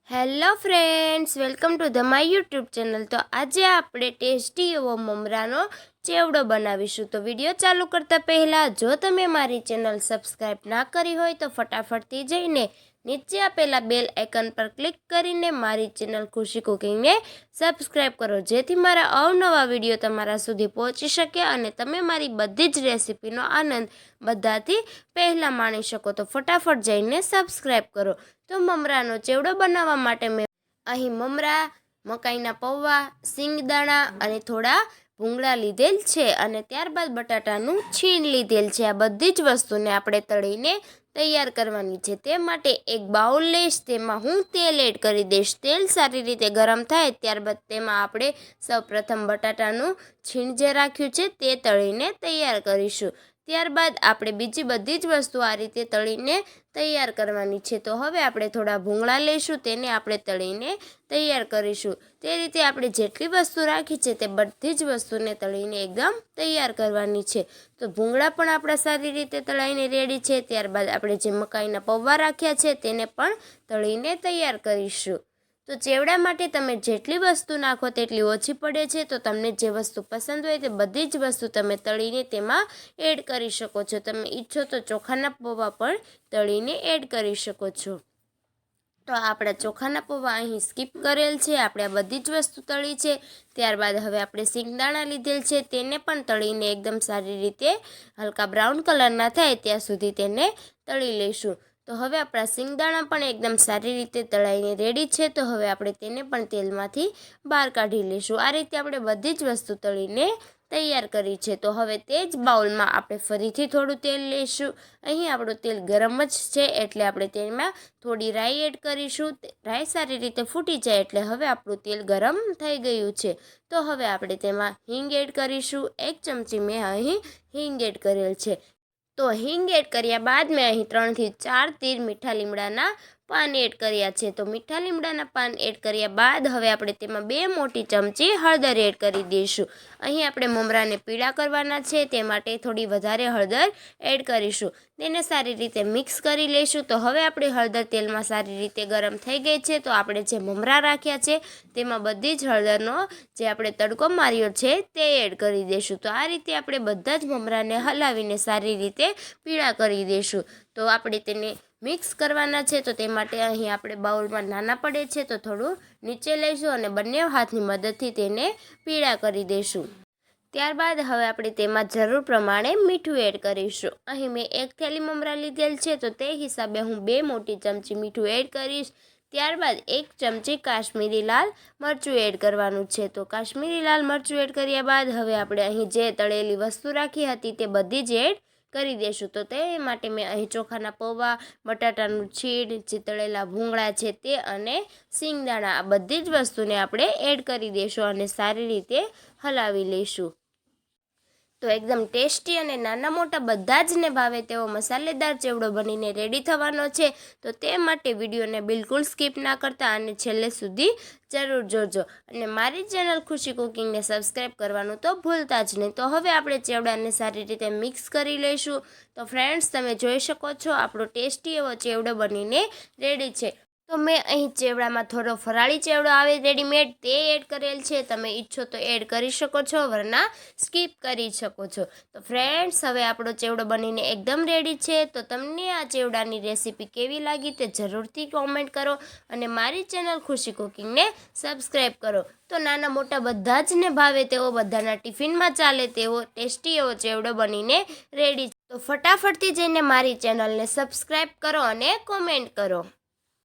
Hello friends, welcome to the my YouTube channel. તો આજે આપણે ટેસ્ટી એવો મમરાનો ચેવડો બનાવીશું। તો વિડીયો ચાલુ કરતાં પહેલાં જો તમે મારી ચેનલ સબસ્ક્રાઈબ ના કરી હોય તો ફટાફટથી જઈને નીચે આપેલા બેલ આઇકન પર ક્લિક કરીને મારી ચેનલ ખુશી કુકિંગને સબસ્ક્રાઈબ કરો, જેથી મારા અવનવા વિડીયો તમારા સુધી પહોંચી શકે અને તમે મારી બધી જ રેસિપીનો આનંદ બધાથી પહેલાં માણી શકો। તો ફટાફટ જઈને સબસ્ક્રાઈબ કરો। તો મમરાનો ચેવડો બનાવવા માટે મેં અહીં મમરા, મકાઈના પૌવા, સિંગદાણા અને થોડા ભૂંગળા લીધેલ છે અને ત્યારબાદ બટાટાનું છીણ લીધેલ છે। આ બધી જ વસ્તુને આપણે તળીને તૈયાર કરવાની છે। તે માટે એક બાઉલ લઈશ, તેમાં હું તેલ એડ કરી દઈશ। તેલ સારી રીતે ગરમ થાય ત્યારબાદ તેમાં આપણે સૌપ્રથમ બટાટાનું છીણ જે રાખ્યું છે તે તળીને તૈયાર કરીશું। ત્યારબાદ આપણે બીજી બધી જ વસ્તુ આ રીતે તળીને તૈયાર કરવાની છે। તો હવે આપણે થોડા ભૂંગળા લઈશું, તેને આપણે તળીને તૈયાર કરીશું। તે રીતે આપણે જેટલી વસ્તુ રાખી છે તે બધી જ વસ્તુને તળીને એકદમ તૈયાર કરવાની છે। તો ભૂંગળા પણ આપણા સારી રીતે તળાઈને રેડી છે। ત્યારબાદ આપણે જે મકાઈના પૌવા રાખ્યા છે તેને પણ તળીને તૈયાર કરીશું। તો ચેવડા માટે તમે જેટલી વસ્તુ નાખો તેટલી ઓછી પડે છે। તો તમને જે વસ્તુ પસંદ હોય તે બધી જ વસ્તુ તમે તળીને તેમાં એડ કરી શકો છો। તમે ઈચ્છો તો ચોખાના પૌવા પણ તળીને એડ કરી શકો છો। તો આપણા ચોખાના પૌવા અહીં સ્કીપ કરેલ છે, આપણે આ બધી જ વસ્તુ તળી છે। ત્યારબાદ હવે આપણે સિંગદાણા લીધેલ છે, તેને પણ તળીને એકદમ સારી રીતે હલકા બ્રાઉન કલરના થાય ત્યાં સુધી તેને તળી લઈશું। તો હવે આપણા સિંગદાણા પણ એકદમ સારી રીતે તળાઈને રેડી છે। તો હવે આપણે તેને પણ તેલમાંથી બહાર કાઢી લઈશું। આ રીતે આપણે બધી જ વસ્તુ તળીને તૈયાર કરી છે। તો હવે તે જ બાઉલમાં આપણે ફરીથી થોડું તેલ લઈશું। અહીં આપણું તેલ ગરમ જ છે એટલે આપણે તેમાં થોડી રાઈ એડ કરીશું। રાઈ સારી રીતે ફૂટી જાય એટલે હવે આપણું તેલ ગરમ થઈ ગયું છે। તો હવે આપણે તેમાં હિંગ એડ કરીશું। 1 ચમચી મેં અહીં હિંગ એડ કરેલ છે। તો હિંગ એડ કર્યા બાદ મેં અહીં 3 થી 4 તીર મીઠા લીમડાના પાન એડ કર્યા છે। તો મીઠા લીમડાના પાન એડ કર્યા બાદ હવે આપણે તેમાં 2 મોટી ચમચી હળદર એડ કરી દઈશું। અહીં આપણે મમરાને પીળા કરવાના છે, તે માટે થોડી વધારે હળદર એડ કરીશું। તેને સારી રીતે મિક્સ કરી લઈશું। તો હવે આપણી હળદર તેલમાં સારી રીતે ગરમ થઈ ગઈ છે। તો આપણે જે મમરા રાખ્યા છે તેમાં બધી જ હળદરનો જે આપણે તડકો માર્યો છે તે એડ કરી દઈશું। તો આ રીતે આપણે બધા જ મમરાને હલાવીને સારી રીતે પીળા કરી દઈશું। તો આપણે તેને મિક્સ કરવાના છે, તો તે માટે અહીં આપણે બાઉલમાં નાના પડે છે તો થોડું નીચે લઈશું અને બંને હાથની મદદથી તેને પીળા કરી દઈશું। ત્યારબાદ હવે આપણે તેમાં જરૂર પ્રમાણે મીઠું એડ કરીશું। અહીં મેં 1 થેલી મમરા લીધેલ છે, તો તે હિસાબે હું 2 મોટી ચમચી મીઠું એડ કરીશ। ત્યારબાદ 1 ચમચી કાશ્મીરી લાલ મરચું એડ કરવાનું છે। તો કાશ્મીરી લાલ મરચું એડ કર્યા બાદ હવે આપણે અહીં જે તળેલી વસ્તુ રાખી હતી તે બધી જ એડ કરી દઈશું। તો તે માટે મેં અહીં ચોખાના પૌવા, બટાટાનું છીણ, જે તળેલા ભૂંગળા છે તે અને સિંગદાણા, આ બધી જ વસ્તુને આપણે એડ કરી દઈશું અને સારી રીતે હલાવી લઈશું। તો એકદમ ટેસ્ટી અને નાના મોટા બધા જ ને ભાવે તેવો મસાલેદાર ચેવડો બનીને રેડી થવાનો છે। તો તે માટે વિડીયોને બિલકુલ સ્કીપ ના કરતા અને છેલ્લે સુધી જરૂર જોજો અને મારી ચેનલ ખુશી કુકિંગને સબસ્ક્રાઈબ કરવાનું તો ભૂલતા જ નહીં। તો હવે આપણે ચેવડાને સારી રીતે મિક્સ કરી લઈશું। તો ફ્રેન્ડ્સ, તમે જોઈ શકો છો આપણો ટેસ્ટી એવો ચેવડો બનીને રેડી છે। તો મેં અહીં ચેવડામાં થોડો ફરાળી ચેવડો આવે રેડીમેડ તે એડ કરેલ છે। તમે ઈચ્છો તો એડ કરી શકો છો, વરના સ્કીપ કરી શકો છો। તો ફ્રેન્ડ્સ, હવે આપણો ચેવડો બનીને એકદમ રેડી છે। તો તમને આ ચેવડાની રેસીપી કેવી લાગી તે જરૂરથી કોમેન્ટ કરો અને મારી ચેનલ ખુશી કુકિંગને સબસ્ક્રાઈબ કરો। તો નાના મોટા બધા જ ને ભાવે તેવો, બધાના ટિફિનમાં ચાલે તેવો ટેસ્ટી એવો ચેવડો બનીને રેડી છે। તો ફટાફટથી જઈને મારી ચેનલને સબસ્ક્રાઈબ કરો અને કોમેન્ટ કરો।